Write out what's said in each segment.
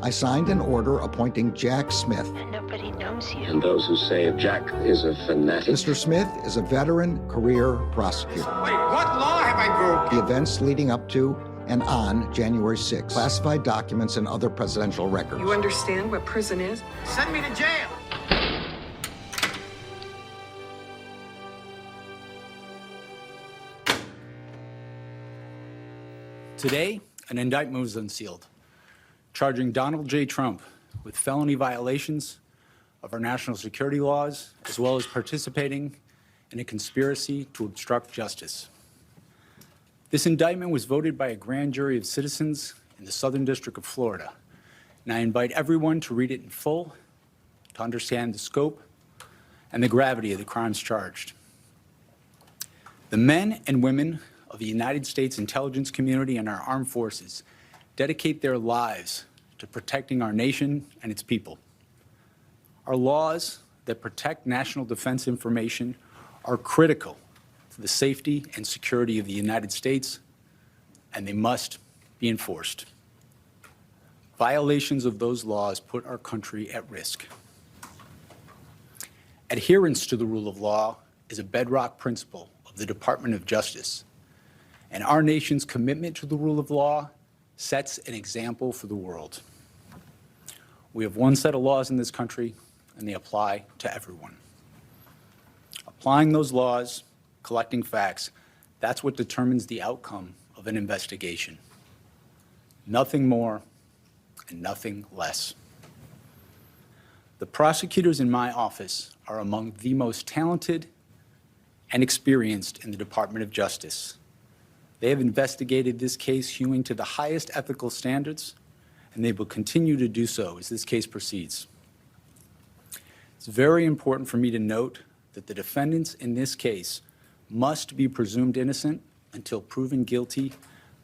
I signed an order appointing Jack Smith. And nobody knows you. And those who say Jack is a fanatic. Mr. Smith is a veteran career prosecutor. Wait, what law have I broken? The events leading up to and on January 6th, classified documents and other presidential records. You understand what prison is? Send me to jail. Today, an indictment was unsealed, charging Donald J. Trump with felony violations of our national security laws, as well as participating in a conspiracy to obstruct justice. This indictment was voted by a grand jury of citizens in the Southern District of Florida, and I invite everyone to read it in full to understand the scope and the gravity of the crimes charged. The men and women of the United States intelligence community and our armed forces dedicate their lives to protecting our nation and its people. Our laws that protect national defense information are critical to the safety and security of the United States, and they must be enforced. Violations of those laws put our country at risk. Adherence to the rule of law is a bedrock principle of the Department of Justice, and our nation's commitment to the rule of law sets an example for the world. We have one set of laws in this country, and they apply to everyone. Applying those laws, collecting facts, that's what determines the outcome of an investigation. Nothing more and nothing less. The prosecutors in my office are among the most talented and experienced in the Department of Justice. They have investigated this case hewing to the highest ethical standards, and they will continue to do so as this case proceeds. It's very important for me to note that the defendants in this case must be presumed innocent until proven guilty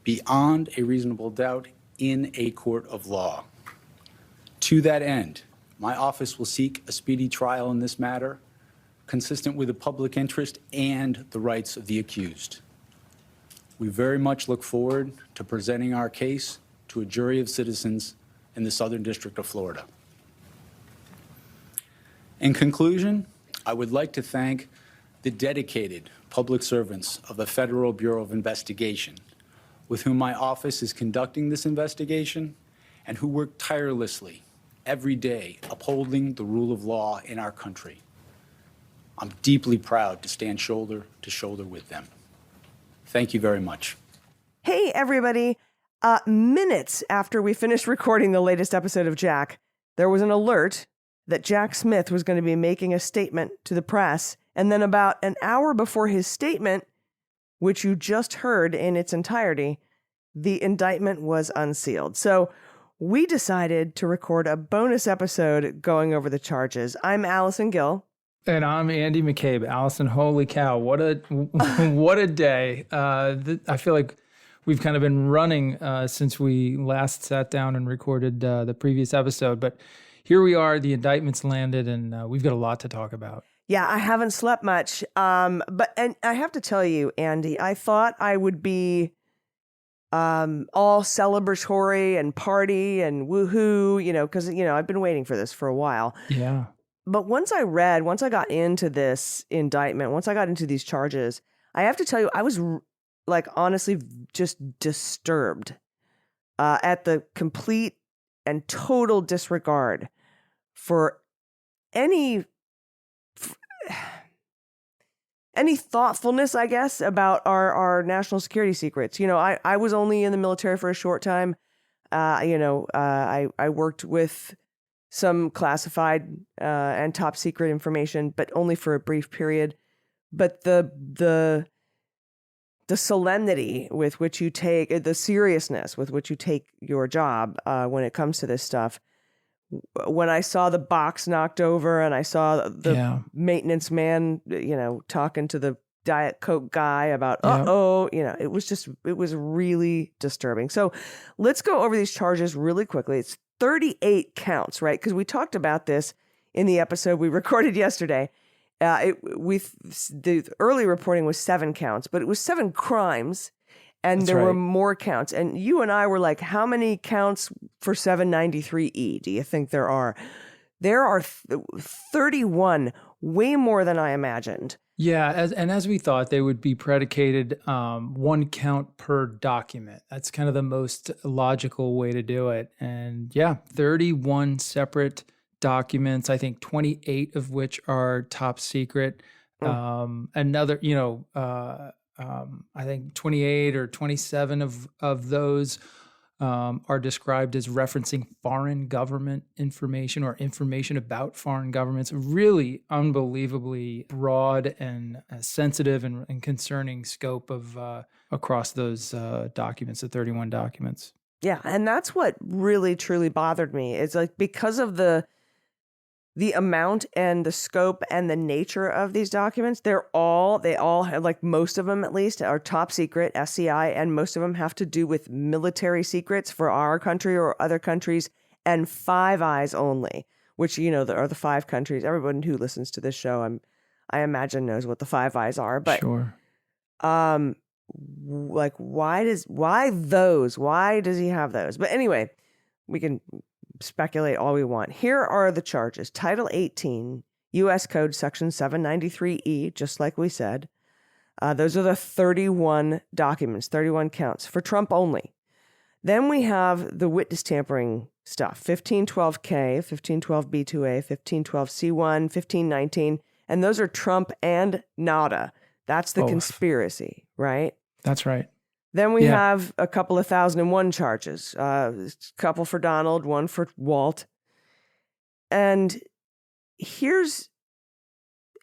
beyond a reasonable doubt in a court of law. To that end, my office will seek a speedy trial in this matter, consistent with the public interest and the rights of the accused. We very much look forward to presenting our case to a jury of citizens in the Southern District of Florida. In conclusion, I would like to thank the dedicated public servants of the Federal Bureau of Investigation, with whom my office is conducting this investigation and who work tirelessly every day upholding the rule of law in our country. I'm deeply proud to stand shoulder to shoulder with them. Thank you very much. Hey, everybody. Minutes after we finished recording the latest episode of Jack, there was an alert that Jack Smith was going to be making a statement to the press. And then about an hour before his statement, which you just heard in its entirety, the indictment was unsealed. So we decided to record a bonus episode going over the charges. I'm Allison Gill. And I'm Andy McCabe. Allison, holy cow, what a day. I feel like we've kind of been running since we last sat down and recorded the previous episode. But here we are, the indictment's landed, and we've got a lot to talk about. Yeah, I haven't slept much. But I have to tell you, Andy, I thought I would be all celebratory and party and woohoo, because, I've been waiting for this for a while. Yeah. But once I got into this indictment, once I got into these charges, I have to tell you, I was honestly just disturbed at the complete and total disregard for any thoughtfulness, I guess, about our national security secrets. I was only in the military for a short time. I worked with some classified and top secret information, but only for a brief period. But the solemnity with which you take, the seriousness with which you take your job when it comes to this stuff, when I saw the box knocked over and I saw the maintenance man, talking to the Diet Coke guy about, it was really disturbing. So let's go over these charges really quickly. It's 38 counts, right? Because we talked about this in the episode we recorded yesterday. The early reporting was 7 counts, but it was 7 crimes, and there were more counts. And you and I were like, how many counts for 793E? Do you think there are? There are 31, way more than I imagined. Yeah, as we thought, they would be predicated one count per document. That's kind of the most logical way to do it. And yeah, 31 separate documents, I think 28 of which are top secret. Another, I think 28 or 27 of those are described as referencing foreign government information or information about foreign governments. Really unbelievably broad and sensitive and concerning scope of across those documents, the 31 documents. Yeah, and that's what really truly bothered me. It's like because of the amount and the scope and the nature of these documents, they all have, like most of them at least, are top secret, SCI, and most of them have to do with military secrets for our country or other countries, and Five Eyes only, which, are the 5 countries. Everyone who listens to this show, I imagine knows what the Five Eyes are. But sure. Like why does he have those? But anyway, we can speculate all we want. Here are the charges. Title 18, U.S. Code Section 793E, just like we said. Those are the 31 documents, 31 counts for Trump only. Then we have the witness tampering stuff, 1512K, 1512B2A, 1512C1, 1519, and those are Trump and Nauta. That's the conspiracy, right? That's right. Then we have a couple of 1001 charges, a couple for Donald, one for Walt. And here's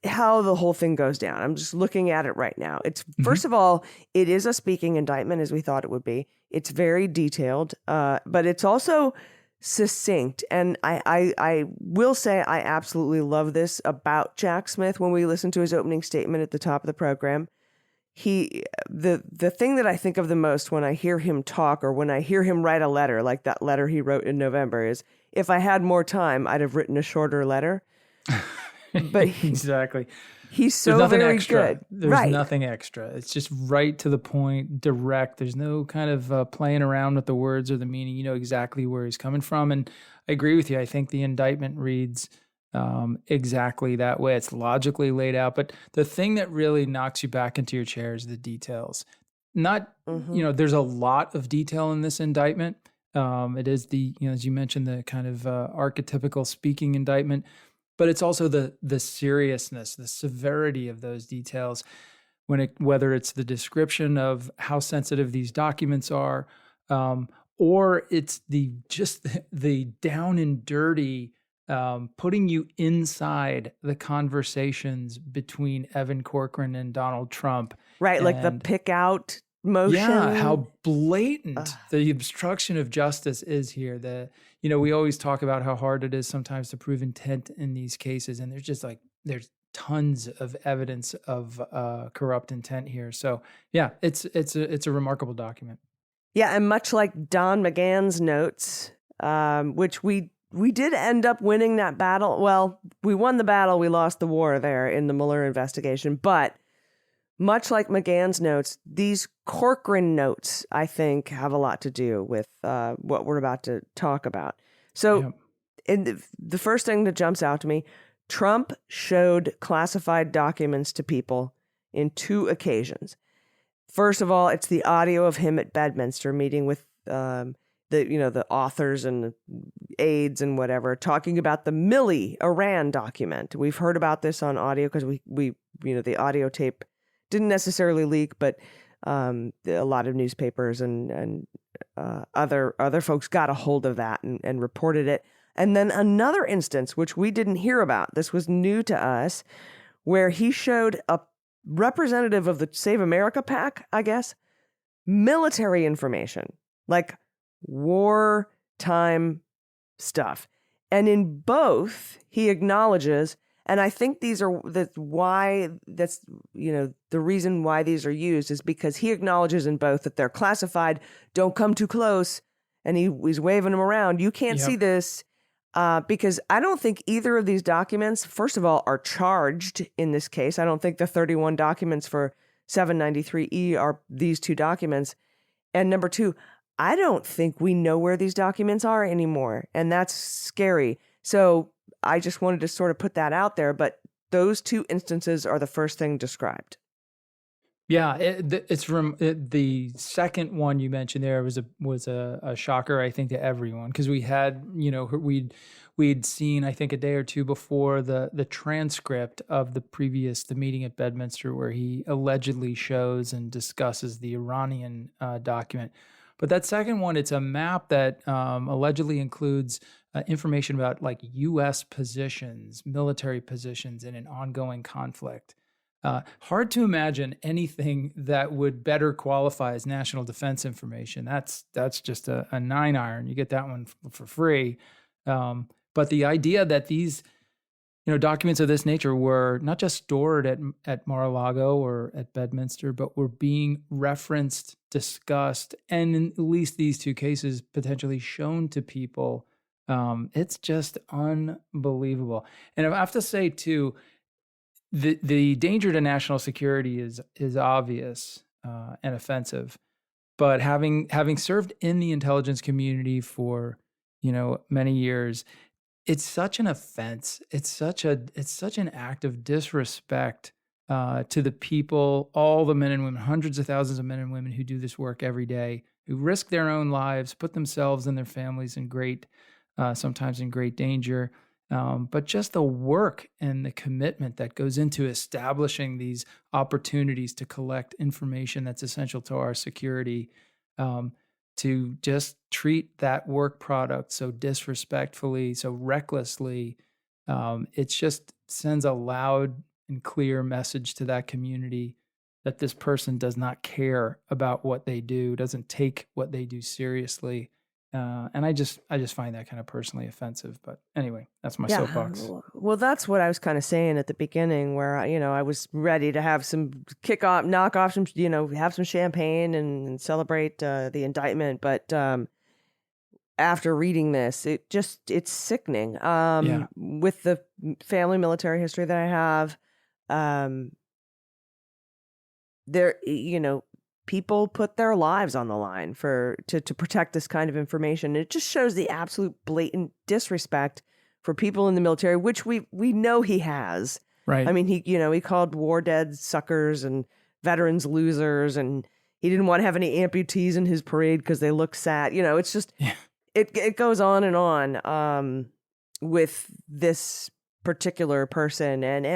how the whole thing goes down. I'm just looking at it right now. It's first of all, it is a speaking indictment, as we thought it would be. It's very detailed, but it's also succinct. And I will say I absolutely love this about Jack Smith when we listen to his opening statement at the top of the program. The thing that I think of the most when I hear him talk or when I hear him write a letter, like that letter he wrote in November, is if I had more time, I'd have written a shorter letter. But exactly. He's so very good. There's nothing extra. It's just right to the point, direct. There's no kind of playing around with the words or the meaning. You know exactly where he's coming from. And I agree with you. I think the indictment reads exactly that way. It's logically laid out. But the thing that really knocks you back into your chair is the details. There's a lot of detail in this indictment. It is as you mentioned, the kind of archetypical speaking indictment. But it's also the seriousness, the severity of those details, whether it's the description of how sensitive these documents are, or it's the down and dirty, putting you inside the conversations between Evan Corcoran and Donald Trump. Right, like the pick out motion. Yeah, how blatant the obstruction of justice is here. We always talk about how hard it is sometimes to prove intent in these cases, and there's tons of evidence of corrupt intent here. So yeah, it's a remarkable document. Yeah, and much like Don McGahn's notes, which we did end up winning that battle. Well, we won the battle, we lost the war there in the Mueller investigation, but much like McGahn's notes, these Corcoran notes, I think, have a lot to do with what we're about to talk about. So the first thing that jumps out to me, Trump showed classified documents to people in 2 occasions. First of all, it's the audio of him at Bedminster meeting with the authors and the aides and whatever, talking about the Milley Iran document. We've heard about this on audio because we the audio tape didn't necessarily leak, but a lot of newspapers and other folks got a hold of that and reported it. And then another instance, which we didn't hear about, this was new to us, where he showed a representative of the Save America PAC, I guess, military information, like wartime stuff. And in both, he acknowledges, and I think the reason why these are used is because he acknowledges in both that they're classified, don't come too close, and he's waving them around. You can't see this because I don't think either of these documents, first of all, are charged in this case. I don't think the 31 documents for 793E are these 2 documents. And number 2, I don't think we know where these documents are anymore, and that's scary. So I just wanted to sort of put that out there, but those two instances are the first thing described. Yeah, it's from the second one you mentioned there was a shocker, I think, to everyone, because we had, we'd seen, I think, a day or two before the transcript of the meeting at Bedminster, where he allegedly shows and discusses the Iranian document. But that second one, it's a map that allegedly includes information about like U.S. positions, military positions in an ongoing conflict. Hard to imagine anything that would better qualify as national defense information. That's just a 9-iron. You get that one for free. But the idea that these, documents of this nature were not just stored at Mar-a-Lago or at Bedminster, but were being referenced, discussed, and in at least these two cases, potentially shown to people, it's just unbelievable. And I have to say, too, the danger to national security is obvious and offensive, but having served in the intelligence community for many years, it's such an offense. It's such an act of disrespect to the people, all the men and women, hundreds of thousands of men and women who do this work every day, who risk their own lives, put themselves and their families in sometimes in great danger. But just the work and the commitment that goes into establishing these opportunities to collect information that's essential to our security, to just treat that work product so disrespectfully, so recklessly, it just sends a loud and clear message to that community that this person does not care about what they do, doesn't take what they do seriously. And I just find that kind of personally offensive. But anyway, that's my soapbox. Well, that's what I was kind of saying at the beginning, where I was ready to have some knock off some, have some champagne and celebrate the indictment. But after reading this, it's sickening. With the family military history that I have, there, people put their lives on the line to protect this kind of information. It just shows the absolute blatant disrespect for people in the military, which we know he has. Right. I mean, he called war dead suckers and veterans losers, and he didn't want to have any amputees in his parade because they look sad. It's just it goes on and on with this particular person, and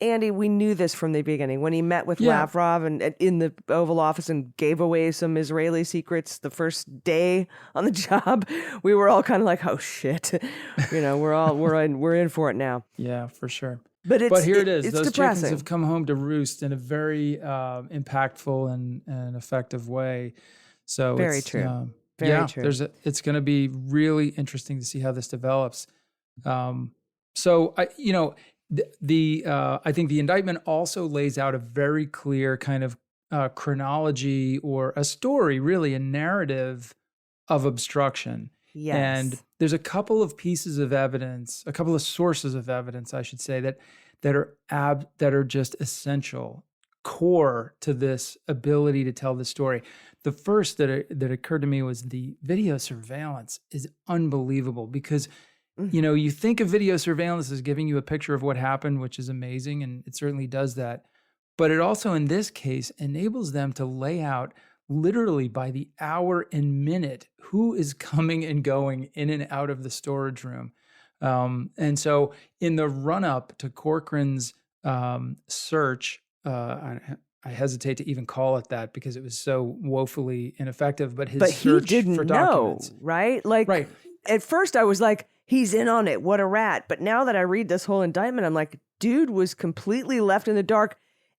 Andy, we knew this from the beginning. When he met with Lavrov and in the Oval Office and gave away some Israeli secrets the first day on the job, we were all kind of like, "Oh shit," we're in for it now. Yeah, for sure. But here it is. It's Those depressing. chickens have come home to roost in a very impactful and effective way. So very it's, true. Very true. It's going to be really interesting to see how this develops. So I think the indictment also lays out a very clear kind of chronology or a story, really a narrative of obstruction. Yes. And there's a couple of pieces of evidence, a couple of sources of evidence, I should say, that are just essential, core to this ability to tell the story. The first that occurred to me was the video surveillance is unbelievable because you think of video surveillance as giving you a picture of what happened, which is amazing, and it certainly does that. But it also, in this case, enables them to lay out literally by the hour and minute who is coming and going in and out of the storage room. And so in the run-up to Corcoran's search, I hesitate to even call it that because it was so woefully ineffective, but his search for documents. Right? Right. At first I was like, he's in on it. What a rat. But now that I read this whole indictment, I'm like, dude was completely left in the dark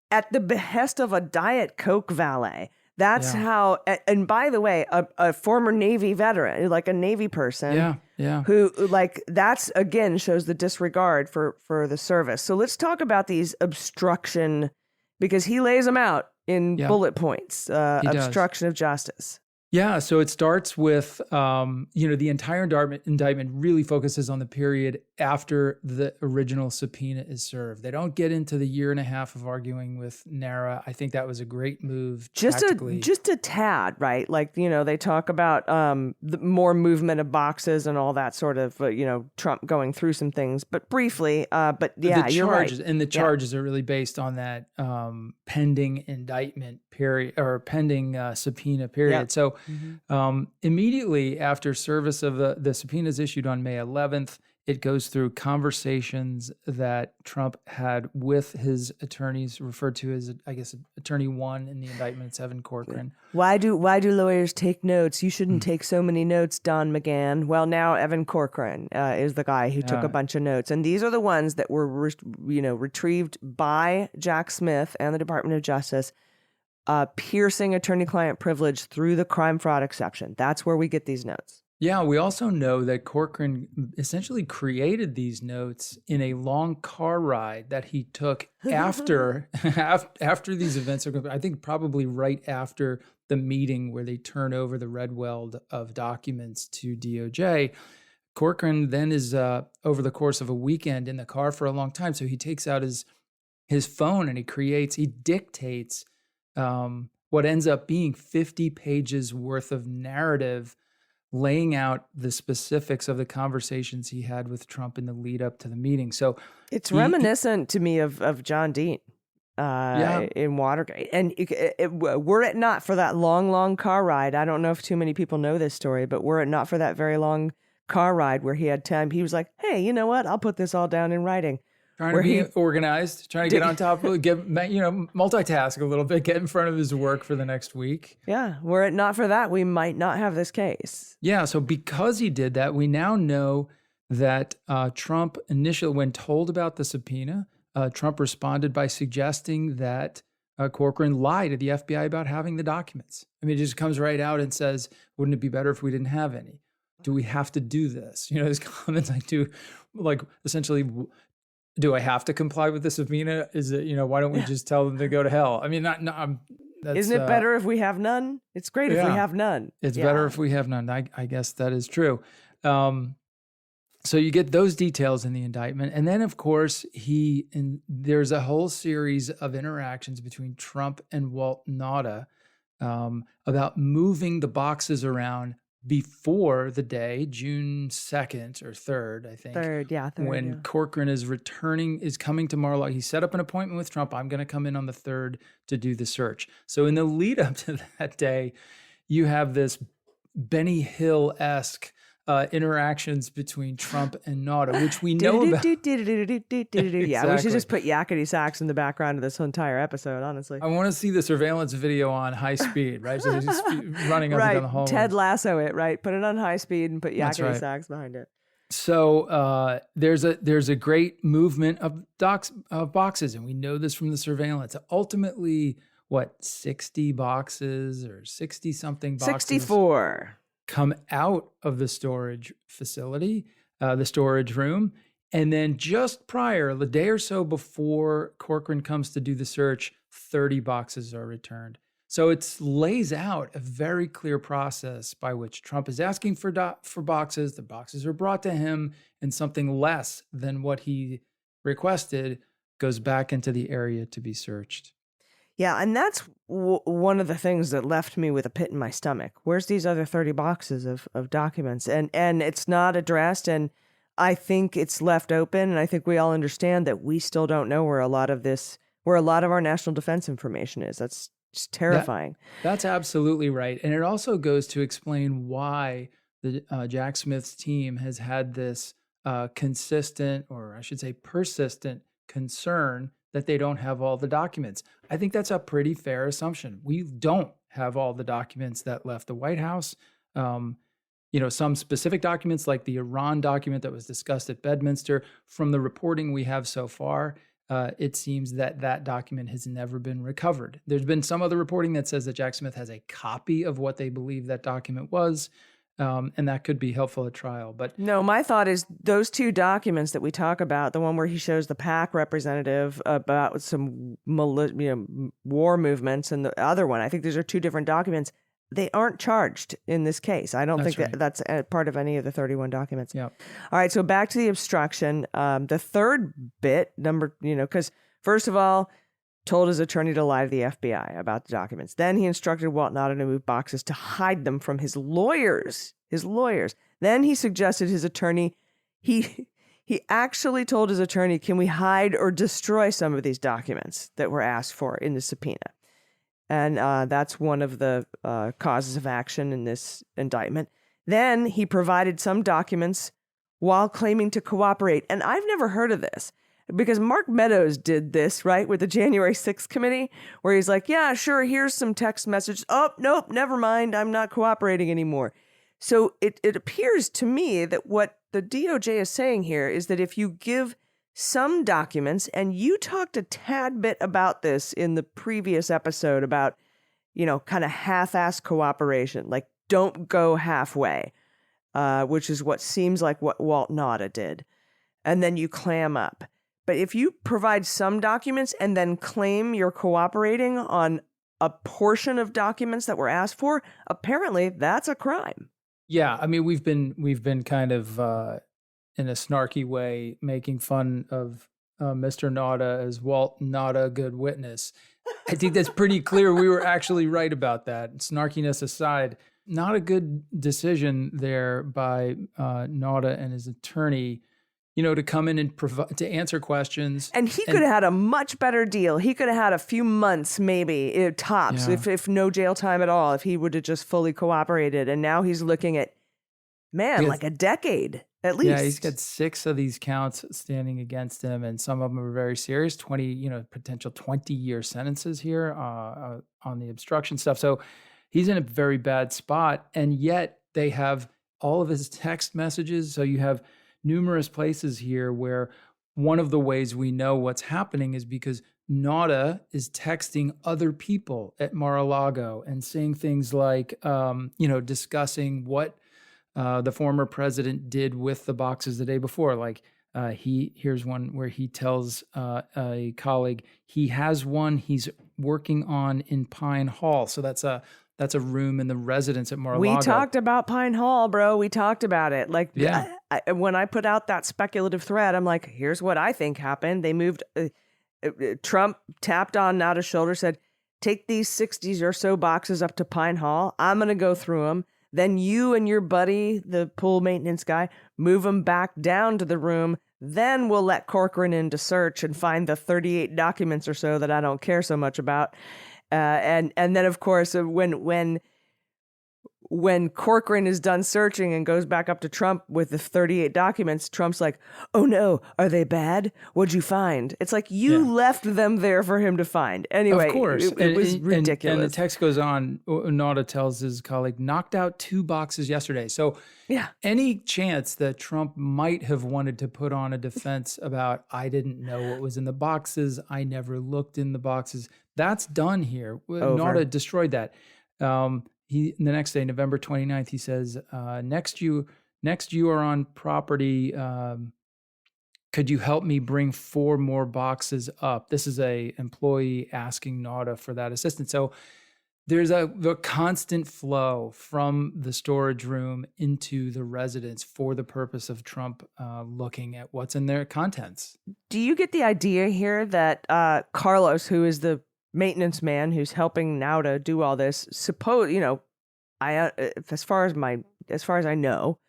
at the behest of a Diet Coke valet. That's how, and by the way, a former Navy veteran, like a Navy person, who that's again shows the disregard for the service. So let's talk about these obstruction, because he lays them out in bullet points, obstruction of justice. Yeah, so it starts with, the entire indictment really focuses on the period after the original subpoena is served. They don't get into the year and a half of arguing with NARA. I think that was a great move tactically. Just a tad, right? Like, they talk about the more movement of boxes and all that sort of, Trump going through some things, but briefly. But yeah, you're right. And the charges are really based on that pending indictment period or pending subpoena period. Yep. So immediately after service of the subpoenas issued on May 11th, it goes through conversations that Trump had with his attorneys, referred to as, I guess, attorney one in the indictment, Evan Corcoran. Why do lawyers take notes? You shouldn't take so many notes, Don McGahn. Well, now Evan Corcoran is the guy who took a bunch of notes, and these are the ones that were, retrieved by Jack Smith and the Department of Justice, piercing attorney-client privilege through the crime fraud exception. That's where we get these notes. Yeah, we also know that Corcoran essentially created these notes in a long car ride that he took after these events. I think probably right after the meeting where they turn over the red weld of documents to DOJ. Corcoran then is over the course of a weekend in the car for a long time. So he takes out his phone and he dictates what ends up being 50 pages worth of narrative, laying out the specifics of the conversations he had with Trump in the lead up to the meeting. So it's reminiscent to me of John Dean in Watergate. And were it not for that long car ride, I don't know if too many people know this story, but were it not for that very long car ride where he had time, he was like, hey, you know what? I'll put this all down in writing. Trying to be organized, trying to get on top of it, multitask a little bit, get in front of his work for the next week. Yeah, were it not for that, we might not have this case. Yeah, so because he did that, we now know that Trump initially, when told about the subpoena, Trump responded by suggesting that Corcoran lied to the FBI about having the documents. I mean, it just comes right out and says, wouldn't it be better if we didn't have any? Do we have to do this? His comments essentially, do I have to comply with the subpoena? Is it, why don't we just tell them to go to hell? I mean, isn't it better if we have none? It's great if we have none. It's better if we have none. I guess that is true. So you get those details in the indictment. And then, of course, there's a whole series of interactions between Trump and Walt Nauta about moving the boxes around before the day, June 2nd or 3rd, I think. 3rd, when Corcoran is coming to Mar-a-Lago. He set up an appointment with Trump. I'm going to come in on the 3rd to do the search. So in the lead up to that day, you have this Benny Hill-esque interactions between Trump and Nauta, which we know about. Yeah, we should just put yakety sax in the background of this entire episode, honestly. I want to see the surveillance video on high speed, right? So they're just running up and down the hallway. Ted Lasso it, right? Put it on high speed and put yakety sax behind it. So there's a great movement of boxes, and we know this from the surveillance. Ultimately, 60 boxes or 60-something boxes? 64. Come out of the storage facility, the storage room. And then just prior, the day or so before Corcoran comes to do the search, 30 boxes are returned. So it lays out a very clear process by which Trump is asking for boxes. The boxes are brought to him, and something less than what he requested goes back into the area to be searched. Yeah, and that's one of the things that left me with a pit in my stomach. Where's these other 30 boxes of documents? And it's not addressed, and I think it's left open, and I think we all understand that we still don't know where a lot of our national defense information is. That's just terrifying. That's absolutely right. And it also goes to explain why the Jack Smith's team has had this consistent, or I should say persistent, concern that they don't have all the documents. I think that's a pretty fair assumption. We don't have all the documents that left the White House. Some specific documents like the Iran document that was discussed at Bedminster, from the reporting we have so far, it seems that document has never been recovered. There's been some other reporting that says that Jack Smith has a copy of what they believe that document was. And that could be helpful at trial. But no, my thought is those two documents that we talk about, the one where he shows the PAC representative about some war movements, and the other one, I think those are two different documents. they aren't charged in this case. I don't think that's part of any of the 31 documents. Yeah. All right. So back to the obstruction. The third bit, because first of all, told his attorney to lie to the FBI about the documents. Then he instructed Walt Nauta to move boxes to hide them from his lawyers. Then he suggested his attorney, he actually told his attorney, can we hide or destroy some of these documents that were asked for in the subpoena? And that's one of the causes of action in this indictment. Then he provided some documents while claiming to cooperate. And I've never heard of this because Mark Meadows did this, right, with the January 6th committee, where he's like, yeah, sure, here's some text messages. Oh, nope, never mind. I'm not cooperating anymore. So it appears to me that what the DOJ is saying here is that if you give some documents, and you talked a tad bit about this in the previous episode about, kind of half-assed cooperation, like don't go halfway, which is what seems like what Walt Nauta did. And then you clam up. But if you provide some documents and then claim you're cooperating on a portion of documents that were asked for, apparently that's a crime. Yeah, I mean, we've been kind of in a snarky way making fun of Mr. Nauta as Walt Nauta, good witness. I think that's pretty clear. We were actually right about that. Snarkiness aside, not a good decision there by Nauta and his attorney, to come in and to answer questions. And he could have had a much better deal. He could have had a few months, maybe, tops, if no jail time at all, if he would have just fully cooperated. And now he's looking at, like a decade at least. Yeah, he's got 6 of these counts standing against him, and some of them are very serious, potential 20-year sentences here on the obstruction stuff. So he's in a very bad spot, and yet they have all of his text messages. So you have numerous places here where one of the ways we know what's happening is because Nauta is texting other people at Mar-a-Lago and saying things like, discussing what the former president did with the boxes the day before. Like here's one where he tells a colleague he has one he's working on in Pine Hall. So that's a room in the residence at Mar-a-Lago. We talked about Pine Hall, bro. We talked about it. Like, when I put out that speculative thread, I'm like, here's what I think happened. They moved, Trump tapped on Nauta's shoulder, said, take these 60 or so boxes up to Pine Hall. I'm going to go through them. Then you and your buddy, the pool maintenance guy, move them back down to the room. Then we'll let Corcoran in to search and find the 38 documents or so that I don't care so much about. And then, of course, when Corcoran is done searching and goes back up to Trump with the 38 documents, Trump's like, oh no, are they bad? What'd you find? It's like you left them there for him to find. Anyway, of course. It was ridiculous. And the text goes on. Nauta tells his colleague, knocked out 2 boxes yesterday. So any chance that Trump might have wanted to put on a defense about, I didn't know what was in the boxes, I never looked in the boxes, that's done here. Nauta destroyed that. The next day, November 29th, he says, next you are on property. Could you help me bring 4 more boxes up? This is a employee asking Nauta for that assistance. So there's the constant flow from the storage room into the residence for the purpose of Trump looking at what's in their contents. Do you get the idea here that Carlos, who is the maintenance man who's helping Nauta do all this, as far as I know,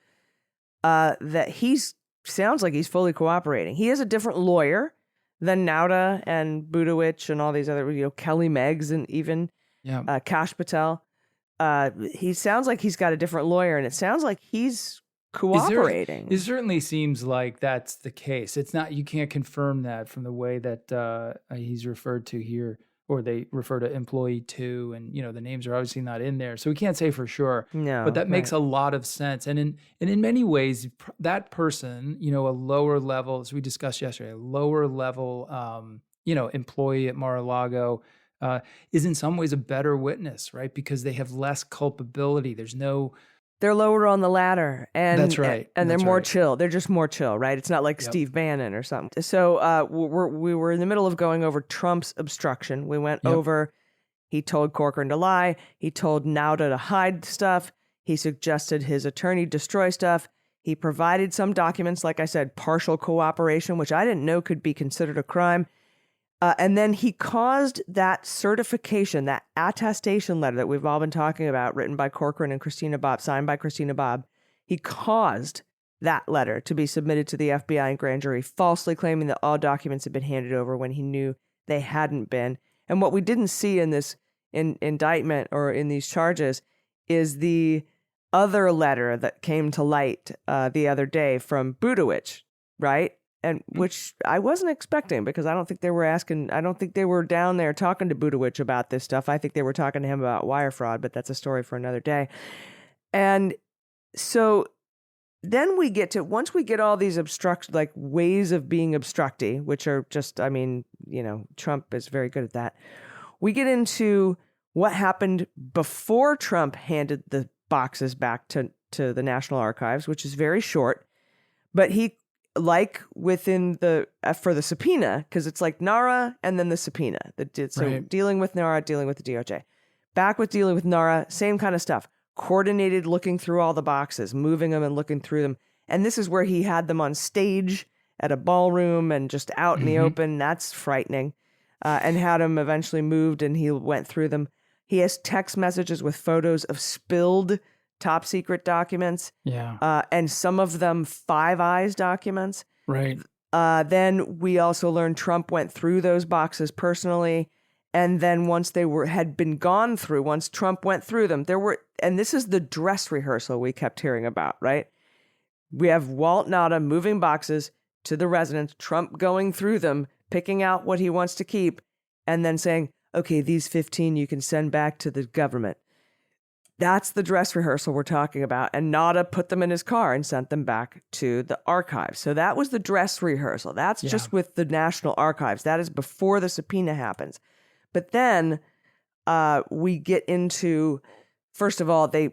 that sounds like he's fully cooperating. He has a different lawyer than Nauta and Budowich and all these other, Kelly Meggs and even Kash Patel. He sounds like he's got a different lawyer, and it sounds like he's cooperating. It certainly seems like that's the case. It's not, you can't confirm that from the way that he's referred to here, or they refer to employee 2, and the names are obviously not in there, so we can't say for sure. No, but that makes a lot of sense, and in many ways, that person, a lower level, as we discussed yesterday, a lower level, employee at Mar-a-Lago, is in some ways a better witness, right? Because they have less culpability. They're lower on the ladder, and that's right, and they're more chill. They're just more chill, right? It's not like Steve Bannon or something. So we were in the middle of going over Trump's obstruction. We went over He told Corcoran to lie. He told Nauta to hide stuff. He suggested his attorney destroy stuff. He provided some documents, like I said, partial cooperation, which I didn't know could be considered a crime. And then he caused that certification, that attestation letter that we've all been talking about, written by Corcoran and Christina Bobb, signed by Christina Bobb. He caused that letter to be submitted to the FBI and grand jury, falsely claiming that all documents had been handed over when he knew they hadn't been. And what we didn't see in this indictment or in these charges is the other letter that came to light the other day from Budowich, right? And which I wasn't expecting, because I don't think they were down there talking to Budowich about this stuff. I think they were talking to him about wire fraud, but that's a story for another day. And so then we get to, once we get all these ways of being obstructy, which are just, Trump is very good at that. We get into what happened before Trump handed the boxes back to the National Archives, which is very short, but he, like within for the subpoena, because it's like NARA and then the subpoena. Right. Dealing with NARA, dealing with the DOJ. Back with dealing with NARA, same kind of stuff. Coordinated looking through all the boxes, moving them and looking through them. And this is where he had them on stage at a ballroom and just out in the open. That's frightening. And had them eventually moved, and he went through them. He has text messages with photos of spilled top secret documents. Yeah. And some of them Five Eyes documents. Right. Then we also learned Trump went through those boxes personally. And then once they had been gone through, once Trump went through them, and this is the dress rehearsal we kept hearing about, right? We have Walt Nauta moving boxes to the residence, Trump going through them, picking out what he wants to keep, and then saying, okay, these 15 you can send back to the government. That's the dress rehearsal we're talking about. And Nauta put them in his car and sent them back to the archives. So that was the dress rehearsal. That's just with the National Archives. That is before the subpoena happens. But then we get into, first of all, they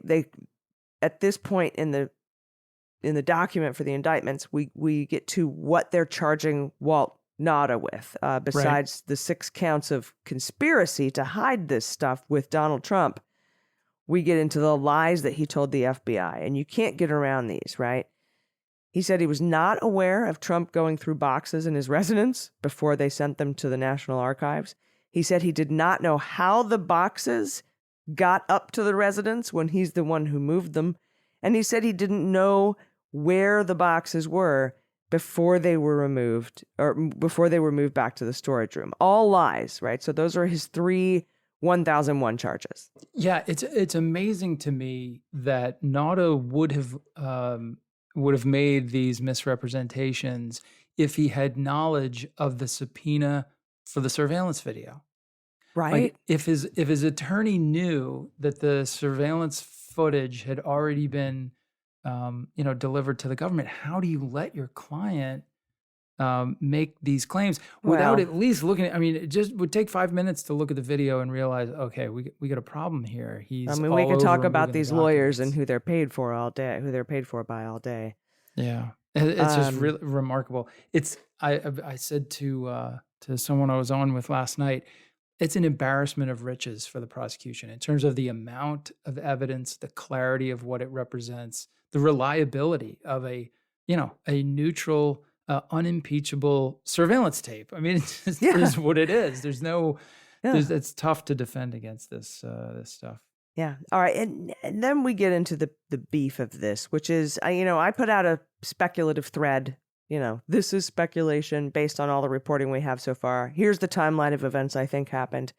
at this point in the document for the indictments, we get to what they're charging Walt Nauta with, besides the 6 counts of conspiracy to hide this stuff with Donald Trump. We get into the lies that he told the FBI, and you can't get around these, right? He said he was not aware of Trump going through boxes in his residence before they sent them to the National Archives. He said he did not know how the boxes got up to the residence when he's the one who moved them. And he said he didn't know where the boxes were before they were removed, or before they were moved back to the storage room. All lies, right? So those are his 3 1001 charges. Yeah, it's amazing to me that Nauta would have made these misrepresentations if he had knowledge of the subpoena for the surveillance video. Right. Like if his attorney knew that the surveillance footage had already been delivered to the government, how do you let your client make these claims without at least looking at, it just would take 5 minutes to look at the video and realize, okay, we got a problem here. We could talk about these lawyers and who they're paid for all day, who they're paid for by all day. Yeah. It's just really remarkable. I said to someone I was on with last night, it's an embarrassment of riches for the prosecution in terms of the amount of evidence, the clarity of what it represents, the reliability of a neutral, unimpeachable surveillance tape. It is what it is. There's no, it's tough to defend against this stuff. Yeah. All right. And then we get into the beef of this, which is, I put out a speculative thread. This is speculation based on all the reporting we have so far. Here's the timeline of events I think happened.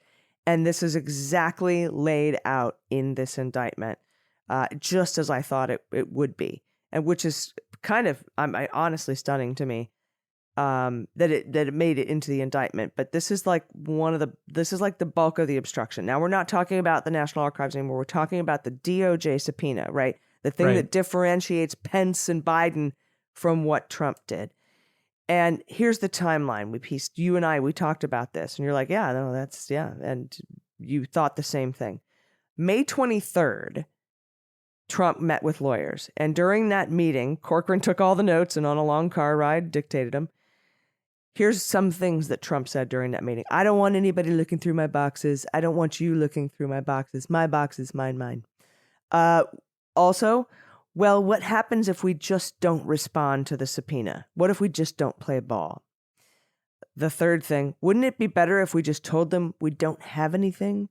And this is exactly laid out in this indictment, just as I thought it would be. And which is kind of, honestly stunning to me, that it made it into the indictment. But this is like the bulk of the obstruction. Now, we're not talking about the National Archives anymore. We're talking about the DOJ subpoena, right? The thing that differentiates Pence and Biden from what Trump did. And here's the timeline. You and I talked about this, and you're like, and you thought the same thing. May 23rd, Trump met with lawyers. And during that meeting, Corcoran took all the notes and on a long car ride dictated them. Here's some things that Trump said during that meeting. I don't want anybody looking through my boxes. I don't want you looking through my boxes. My boxes, mine. Also, well, what happens if we just don't respond to the subpoena? What if we just don't play ball? The third thing, wouldn't it be better if we just told them we don't have anything?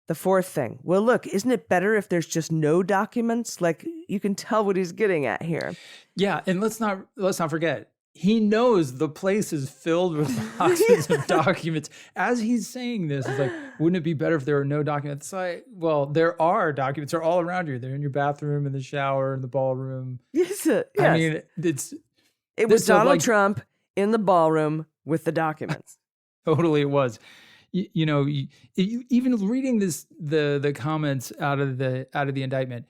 The fourth thing, well, look, isn't it better if there's just no documents? Like, you can tell what he's getting at here. Yeah, and let's not forget, he knows the place is filled with boxes of documents. As he's saying this, it's like, wouldn't it be better if there were no documents? It's like, well, there are documents. They're all around you. They're in your bathroom, in the shower, in the ballroom. Yes. I mean, it was Donald Trump in the ballroom with the documents. Totally, it was. Even reading the comments out of the indictment,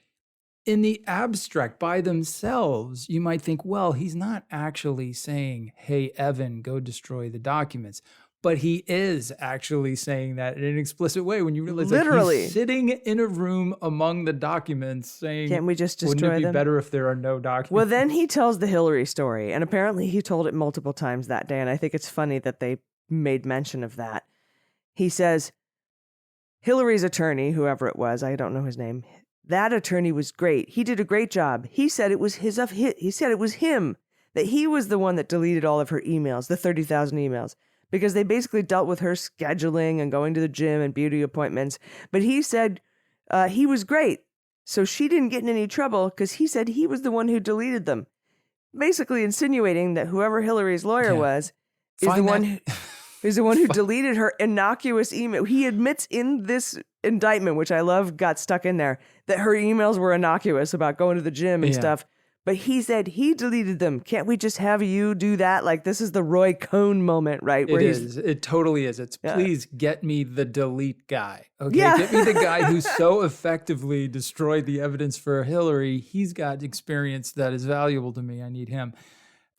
in the abstract by themselves, you might think, well, he's not actually saying, hey, Evan, go destroy the documents. But he is actually saying that in an explicit way when you realize literally he's sitting in a room among the documents saying, can't we just destroy them? Wouldn't it be better if there are no documents? Well, then he tells the Hillary story, and apparently he told it multiple times that day, and I think it's funny that they made mention of that. He says, Hillary's attorney, whoever it was, I don't know his name, that attorney was great. He did a great job. He said it was he said it was him, that he was the one that deleted all of her emails, the 30,000 emails, because they basically dealt with her scheduling and going to the gym and beauty appointments. But he said he was great. So she didn't get in any trouble because he said he was the one who deleted them. Basically insinuating that whoever Hillary's lawyer was is the one who deleted her innocuous email. He admits in this indictment, which I love, got stuck in there, that her emails were innocuous about going to the gym and stuff. But he said he deleted them. Can't we just have you do that? Like, this is the Roy Cohn moment, right? Where it totally is. It's please get me the delete guy. Okay, get me the guy who so effectively destroyed the evidence for Hillary. He's got experience that is valuable to me. I need him.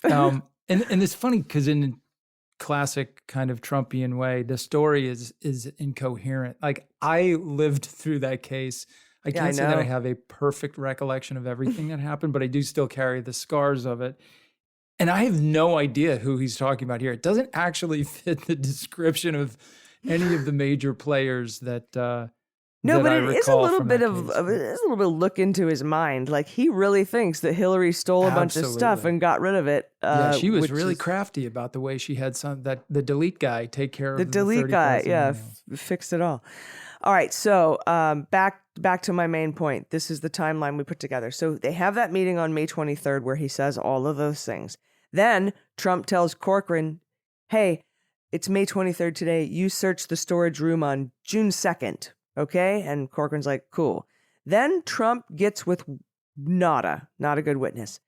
And it's funny because in classic kind of Trumpian way, the story is incoherent. Like, I lived through that case. I can't say that I have a perfect recollection of everything that happened, but I do still carry the scars of it. And I have no idea who he's talking about here. It doesn't actually fit the description of any of the major players that no, but it is a little bit of look into his mind. Like, he really thinks that Hillary stole a bunch of stuff and got rid of it. She was really crafty about the way she had the delete guy take care of the delete guy. Fixed it all. All right, so back to my main point. This is the timeline we put together. So they have that meeting on May 23rd where he says all of those things. Then Trump tells Corcoran, hey, it's May 23rd today. You search the storage room on June 2nd, okay? And Corcoran's like, cool. Then Trump gets with Nauta, not a good witness.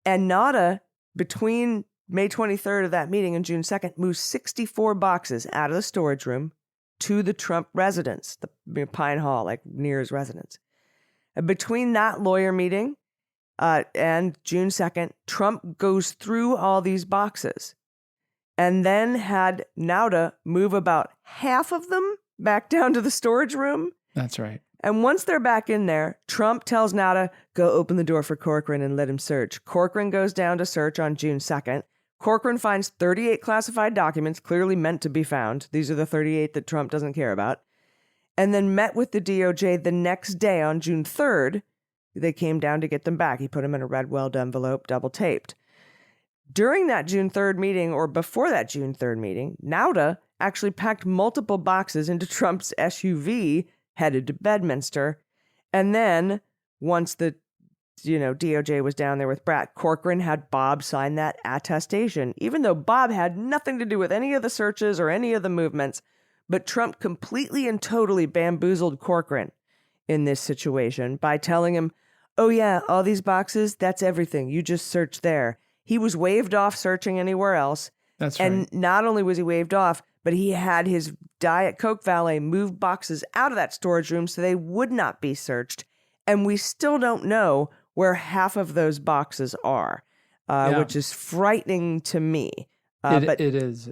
And Nauta, between May 23rd of that meeting and June 2nd, moves 64 boxes out of the storage room to the Trump residence, the Pine Hall, like near his residence. And between that lawyer meeting and June 2nd, Trump goes through all these boxes and then had Nauta move about half of them back down to the storage room. That's right. And once they're back in there, Trump tells Nauta, go open the door for Corcoran and let him search. Corcoran goes down to search on June 2nd. Corcoran finds 38 classified documents clearly meant to be found. These are the 38 that Trump doesn't care about. And then met with the DOJ the next day on June 3rd. They came down to get them back. He put them in a red weld envelope, double taped. During that June 3rd meeting, or before that June 3rd meeting, Nauta actually packed multiple boxes into Trump's SUV headed to Bedminster. And then once the DOJ was down there with Brett, Corcoran had Bob sign that attestation, even though Bob had nothing to do with any of the searches or any of the movements. But Trump completely and totally bamboozled Corcoran in this situation by telling him, oh yeah, all these boxes, that's everything. You just search there. He was waived off searching anywhere else. That's right. And not only was he waived off, but he had his Diet Coke valet move boxes out of that storage room so they would not be searched. And we still don't know where half of those boxes are, which is frightening to me. It is.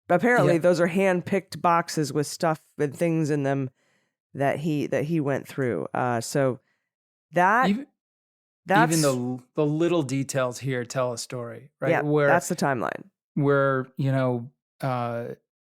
Apparently, those are hand-picked boxes with stuff and things in them that he went through. So that's even the little details here tell a story, right? Yeah, that's the timeline. where,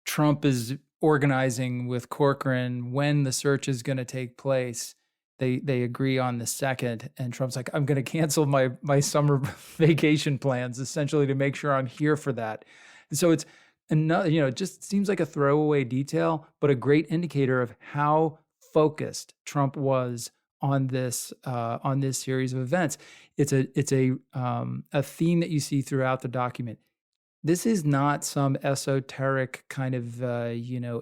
Trump is organizing with Corcoran when the search is going to take place. They agree on the 2nd, and Trump's like, I'm going to cancel my summer vacation plans, essentially, to make sure I'm here for that. And so it's another, it just seems like a throwaway detail, but a great indicator of how focused Trump was on this series of events. It's a theme that you see throughout the document. This is not some esoteric kind of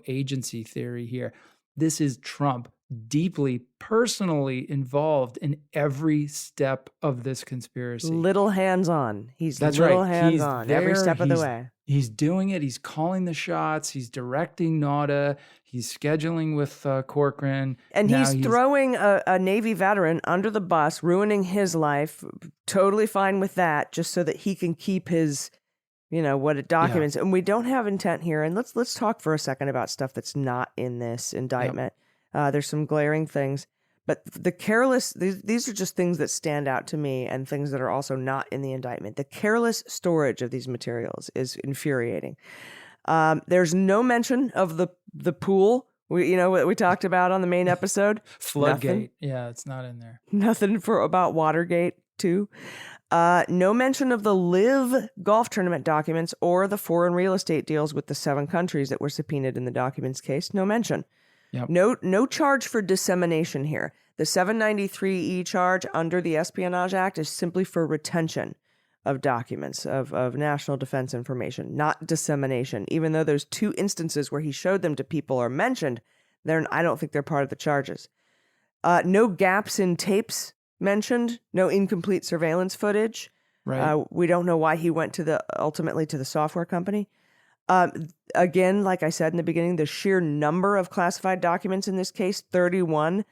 agency theory here. This is Trump deeply personally involved in every step of this conspiracy. Little hands-on. That's little right. hands-on every step of the way. He's doing it. He's calling the shots. He's directing Nauta. He's scheduling with Corcoran. And he's throwing a Navy veteran under the bus, ruining his life. Totally fine with that, just so that he can keep his, what it documents. Yeah. And we don't have intent here. And let's talk for a second about stuff that's not in this indictment. Yep. There's some glaring things, but the careless, these are just things that stand out to me and things that are also not in the indictment. The careless storage of these materials is infuriating. There's no mention of the pool, what we talked about on the main episode. Floodgate. Nothing. Yeah, it's not in there. Nothing about Watergate too. No mention of the Live golf tournament documents or the foreign real estate deals with the 7 countries that were subpoenaed in the documents case. No mention. Yep. No charge for dissemination here. The 793E charge under the Espionage Act is simply for retention of documents of national defense information, not dissemination. Even though those 2 instances where he showed them to people are mentioned, I don't think they're part of the charges. No gaps in tapes mentioned. No incomplete surveillance footage. Right. We don't know why he went ultimately to the software company. Again, like I said in the beginning, the sheer number of classified documents in this case, 31.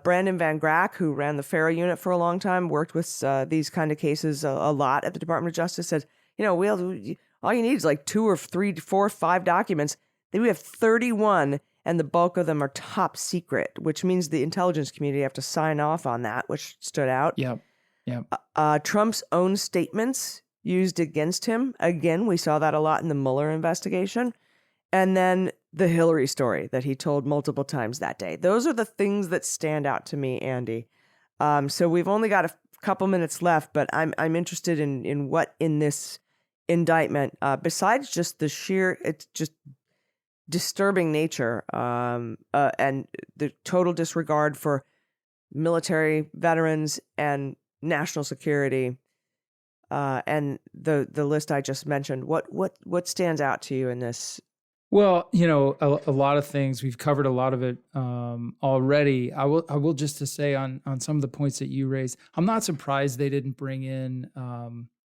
Brandon Van Grack, who ran the FARA unit for a long time, worked with these kind of cases a lot at the Department of Justice, said, all you need is like 2 or 3, 4, 5 documents. Then we have 31, and the bulk of them are top secret, which means the intelligence community have to sign off on that, which stood out. Yep. Trump's own statements used against him. Again, we saw that a lot in the Mueller investigation. And then the Hillary story that he told multiple times that day. Those are the things that stand out to me, Andy. So we've only got a couple minutes left, but I'm interested in what in this indictment, besides just the sheer, it's just disturbing nature and the total disregard for military veterans and national security. And the list I just mentioned, what stands out to you in this? Well, a lot of things. We've covered a lot of it already. I will just to say on some of the points that you raised, I'm not surprised they didn't bring in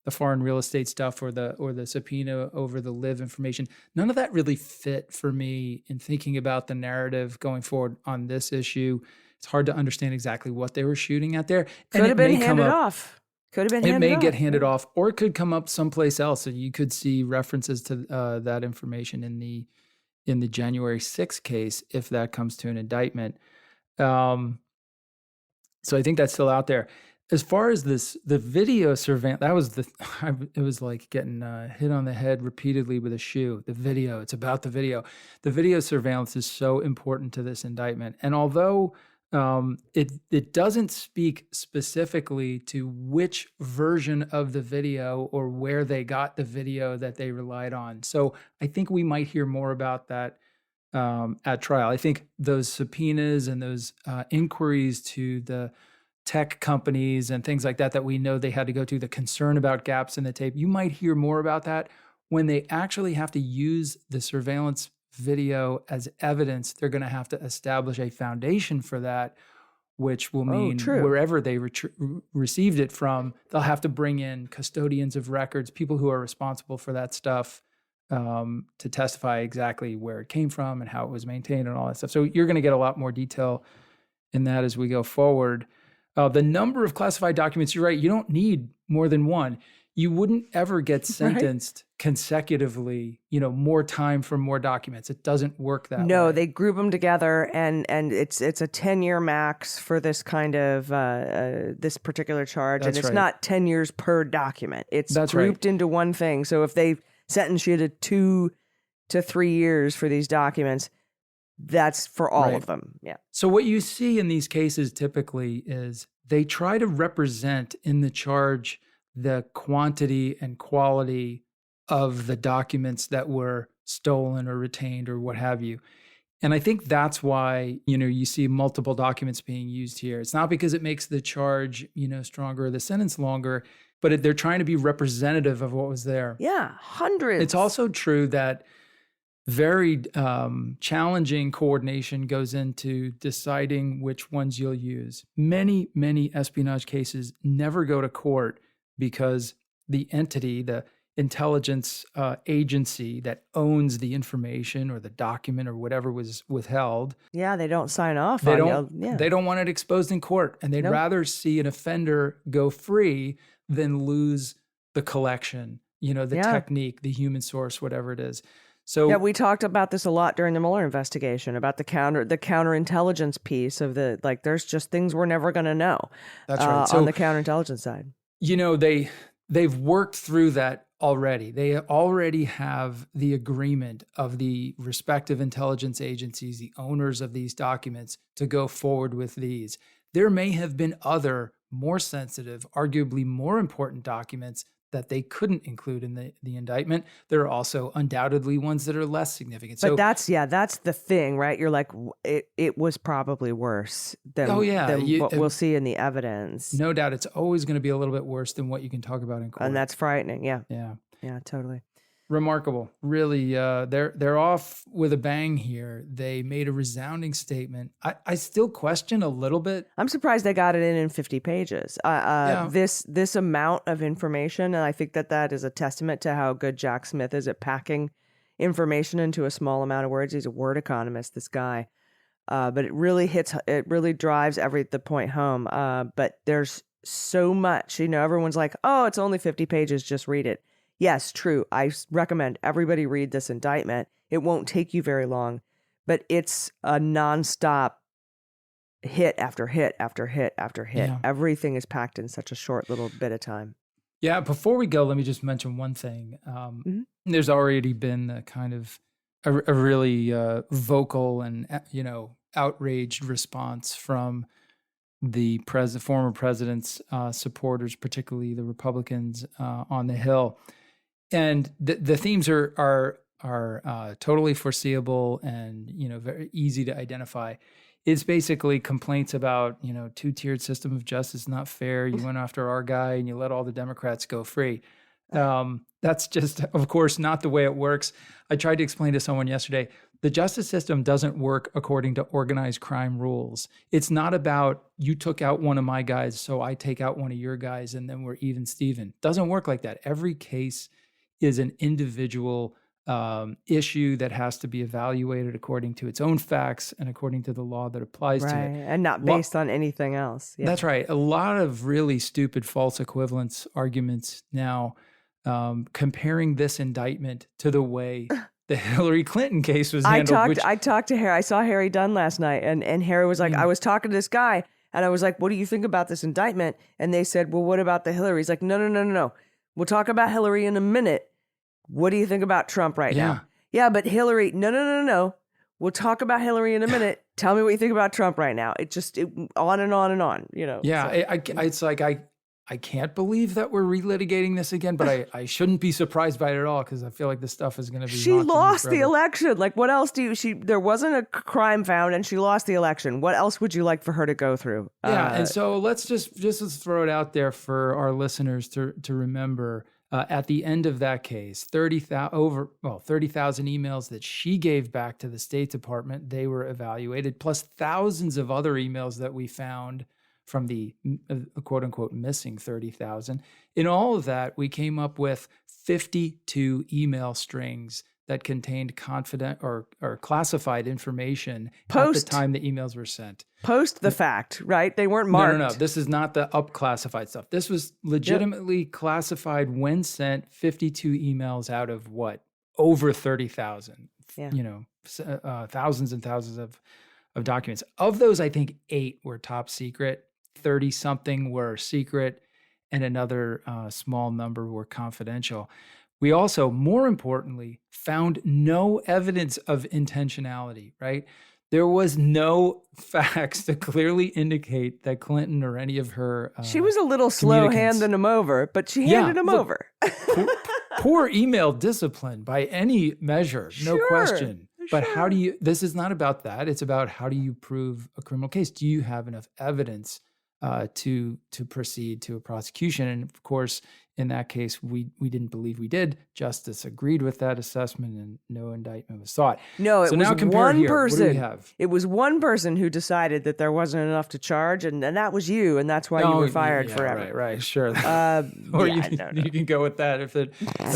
the foreign real estate stuff or the subpoena over the Live information. None of that really fit for me in thinking about the narrative going forward on this issue. It's hard to understand exactly what they were shooting at there. Could have been handed off. It may get handed off, or it could come up someplace else, and you could see references to that information in the January 6th case if that comes to an indictment. So I think that's still out there. As far as the video surveillance, it was like getting hit on the head repeatedly with a shoe. The video, it's about the video. The video surveillance is so important to this indictment, and although it doesn't speak specifically to which version of the video or where they got the video that they relied on. So I think we might hear more about that at trial. I think those subpoenas and those inquiries to the tech companies and things like that we know they had to go to, the concern about gaps in the tape, you might hear more about that when they actually have to use the surveillance video as evidence. They're going to have to establish a foundation for that, which will mean wherever they received it from, they'll have to bring in custodians of records, people who are responsible for that stuff, to testify exactly where it came from and how it was maintained and all that stuff. So you're going to get a lot more detail in that as we go forward. The number of classified documents, you're right, you don't need more than one. You wouldn't ever get sentenced consecutively, more time for more documents. It doesn't work that way. No, they group them together, and it's a 10-year max for this kind of this particular charge. That's and it's right. not 10 years per document. It's That's grouped right. into one thing. So if they sentence you to 2 to 3 years for these documents. That's for all of them. Yeah. So what you see in these cases typically is they try to represent in the charge the quantity and quality of the documents that were stolen or retained or what have you. And I think that's why, you see multiple documents being used here. It's not because it makes the charge, stronger or the sentence longer, but they're trying to be representative of what was there. Yeah, hundreds. It's also true that very challenging coordination goes into deciding which ones you'll use. Many, many espionage cases never go to court because the entity, the intelligence agency that owns the information or the document or whatever was withheld. Yeah, they don't sign off They on don't. They don't want it exposed in court, and they'd rather see an offender go free than lose the collection. The technique, the human source, whatever it is. So yeah, we talked about this a lot during the Mueller investigation about the counterintelligence piece of there's just things we're never going to know. That's right. So, on the counterintelligence side, they've worked through that already. They already have the agreement of the respective intelligence agencies, the owners of these documents, to go forward with these. There may have been other more sensitive, arguably more important documents that they couldn't include in the indictment. There are also undoubtedly ones that are less significant. But that's the thing, right? You're like, it was probably worse than what we'll see in the evidence. No doubt, it's always going to be a little bit worse than what you can talk about in court. And that's frightening. Yeah. Yeah, totally. Remarkable. Really, they're off with a bang here. They made a resounding statement. I still question a little bit. I'm surprised they got it in 50 pages. This amount of information, and I think that is a testament to how good Jack Smith is at packing information into a small amount of words. He's a word economist, this guy. But it really drives the point home. But there's so much, everyone's like, oh, it's only 50 pages, just read it. Yes, true. I recommend everybody read this indictment. It won't take you very long, but it's a nonstop hit after hit after hit after hit. Yeah. Everything is packed in such a short little bit of time. Yeah. Before we go, let me just mention one thing. There's already been a kind of a really vocal and outraged response from the former president's supporters, particularly the Republicans on the Hill. And the themes are totally foreseeable and very easy to identify. It's basically complaints about two-tiered system of justice, not fair. You went after our guy and you let all the Democrats go free. That's just, of course, not the way it works. I tried to explain to someone yesterday, the justice system doesn't work according to organized crime rules. It's not about you took out one of my guys, so I take out one of your guys, and then we're even Steven. Doesn't work like that. Every case is an individual issue that has to be evaluated according to its own facts and according to the law that applies to it. And not based on anything else. Yeah. That's right. A lot of really stupid false equivalence arguments now, comparing this indictment to the way the Hillary Clinton case was handled. I talked to Harry. I saw Harry Dunn last night, and Harry was like, I was talking to this guy, and I was like, what do you think about this indictment? And they said, well, what about the Hillary? He's like, no. We'll talk about Hillary in a minute. What do you think about Trump right now? Yeah, but Hillary, no. We'll talk about Hillary in a minute. Tell me what you think about Trump right now. It on and on and on, Yeah, so. It's like, I can't believe that we're relitigating this again, but I shouldn't be surprised by it at all because I feel like this stuff is going to be. She lost the election. Like, what else there wasn't a crime found and she lost the election. What else would you like for her to go through? Yeah. And so let's just throw it out there for our listeners to remember. At the end of that case, 30,000 emails that she gave back to the State Department, they were evaluated, plus thousands of other emails that we found from the quote unquote missing 30,000. In all of that, we came up with 52 email strings that contained confident or classified information at the time the emails were sent. Post the fact, right? They weren't marked. No. This is not the up-classified stuff. This was legitimately classified when sent, 52 emails out of what? Over 30,000. Yeah. Thousands and thousands of documents. Of those, I think 8 were top secret, 30-something were secret, and another small number were confidential. We also, more importantly, found no evidence of intentionality, right? There was no facts to clearly indicate that Clinton or any of her she was a little slow handing him over, but she handed him over. Poor email discipline by any measure, no question. But how do you, this is not about that. It's about how do you prove a criminal case? Do you have enough evidence to proceed to a prosecution? And of course, in that case, we didn't believe we did. Justice agreed with that assessment and no indictment was sought. No, it so was now compare one here. person. What do we have? It was one person who decided that there wasn't enough to charge, and that was you, and that's why you were fired forever. Right, sure. Or you can go with that if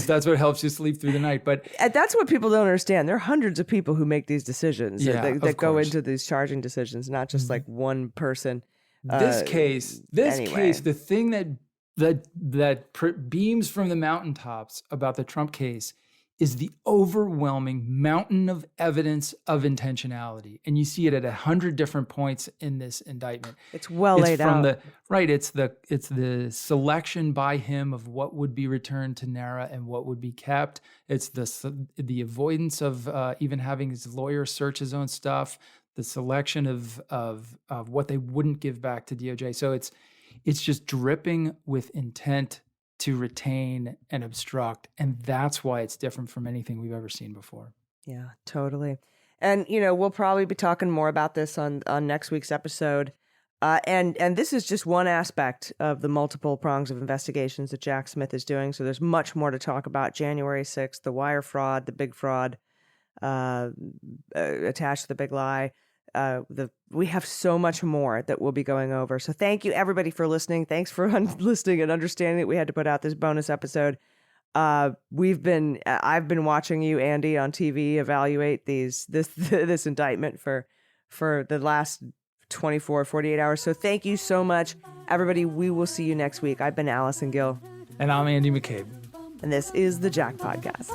that's what helps you sleep through the night. But that's what people don't understand. There are hundreds of people who make these decisions that go into these charging decisions, not just like one person. This case, the thing that beams from the mountaintops about the Trump case is the overwhelming mountain of evidence of intentionality. And you see it at 100 different points in this indictment. It's laid out. It's the selection by him of what would be returned to NARA and what would be kept. It's the avoidance of even having his lawyer search his own stuff, the selection of what they wouldn't give back to DOJ. So it's just dripping with intent to retain and obstruct. And that's why it's different from anything we've ever seen before. Yeah, totally. And, we'll probably be talking more about this on next week's episode. And this is just one aspect of the multiple prongs of investigations that Jack Smith is doing. So there's much more to talk about. January 6th, the wire fraud, the big fraud attached to the big lie. We have so much more that we'll be going over. So thank you everybody for listening. Thanks for listening and understanding that we had to put out this bonus episode. I've been watching you, Andy, on TV evaluate this indictment for the last 24, 48 hours. So thank you so much, everybody. We will see you next week. I've been Allison Gill. And I'm Andy McCabe. And this is the Jack Podcast.